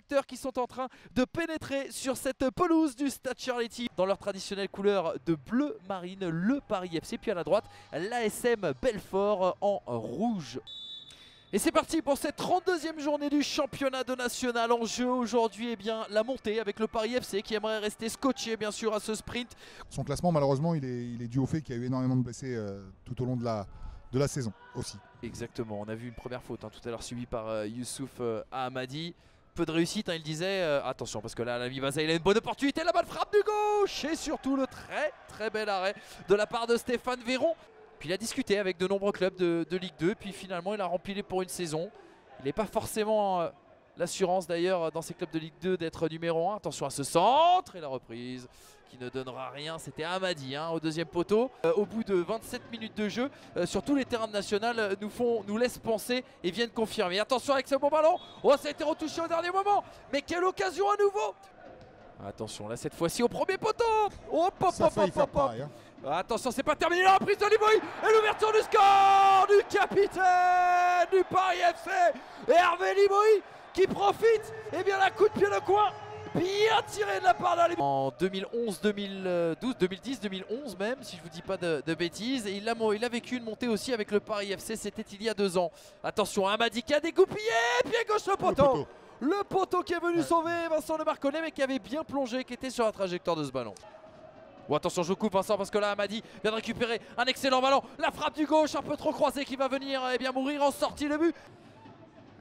acteurs qui sont en train de pénétrer sur cette pelouse du Stade Charletti dans leur traditionnelle couleur de bleu marine, le Paris FC, puis à la droite l'ASM Belfort en rouge. Et c'est parti pour cette 32e journée du championnat de national. En jeu aujourd'hui, la montée avec le Paris FC qui aimerait rester scotché bien sûr à ce sprint. Son classement malheureusement il est dû au fait qu'il y a eu énormément de blessés tout au long de la saison aussi. Exactement, on a vu une première faute tout à l'heure subie par Youssouf Ahamadi. Peu de réussite, il disait, attention parce que là l'ami Baza il a une bonne opportunité, la balle frappe du gauche et surtout le très bel arrêt de la part de Stéphane Véron. Puis il a discuté avec de nombreux clubs de Ligue 2, puis finalement il a rempli pour une saison. Il n'est pas forcément l'assurance d'ailleurs dans ces clubs de Ligue 2 d'être numéro 1. Attention à ce centre et la reprise qui ne donnera rien. C'était Ahamadi au deuxième poteau. Au bout de 27 minutes de jeu, sur tous les terrains de national, nous laissent penser et viennent confirmer. Attention avec ce bon ballon. Oh, ça a été retouché au dernier moment. Mais quelle occasion à nouveau. Attention là cette fois-ci au premier poteau. Hop, hop, hop, hop, hop, hop. Attention, c'est pas terminé, la reprise de Liboy et l'ouverture du score du capitaine du Paris FC, Hervé Liboy, qui profite, et bien la coup de pied de coin, bien tiré de la part d'Ali. En 2011, 2012, 2010, 2011 même, si je vous dis pas de bêtises, et il a vécu une montée aussi avec le Paris FC, c'était il y a 2 ans. Attention, Ahamadi qui a dégoupillé, pied gauche le poteau. Le poteau qui est venu sauver Vincent Le Marconnet, mais qui avait bien plongé, qui était sur la trajectoire de ce ballon. Oh, attention, je coupe Vincent parce que là Ahamadi vient de récupérer un excellent ballon. La frappe du gauche un peu trop croisée qui va venir mourir en sortie de but.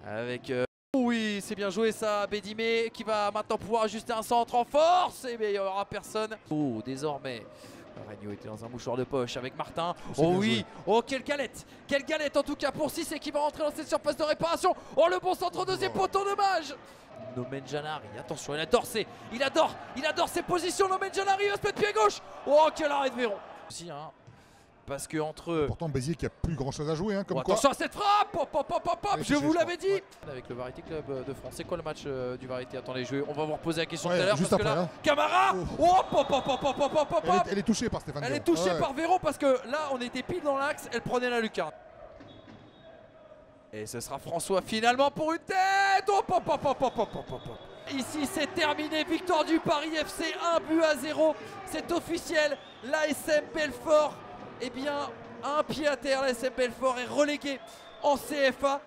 Avec oui, c'est bien joué ça, Bédimé qui va maintenant pouvoir ajuster un centre en force. Et il n'y aura personne. Oh, désormais Ragno était dans un mouchoir de poche avec Martin. Oh oui, oh quelle galette en tout cas pour Cissé qui va rentrer dans cette surface de réparation. Oh le bon centre, deuxième poteau, dommage. Nomen Janari, attention, il adore ses positions. Nomen Janari va se mettre pied gauche. Oh quel arrêt de Véron aussi, parce que entre eux. Pourtant Béziers qui a plus grand chose à jouer comme quoi. Attention à cette frappe. Je vous l'avais dit. Avec le Variété Club de France. C'est quoi le match du Variété? Attendez, on va vous reposer la question tout à l'heure parce que là, Camara. Elle est touchée par Stéphane Véron. Elle est touchée par Véron parce que là on était pile dans l'axe, elle prenait la lucarne. Et ce sera François finalement pour une tête. Ici c'est terminé, victoire du Paris FC, 1-0. C'est officiel, l'ASM Belfort, un pied à terre, l'ASM Belfort est relégué en CFA.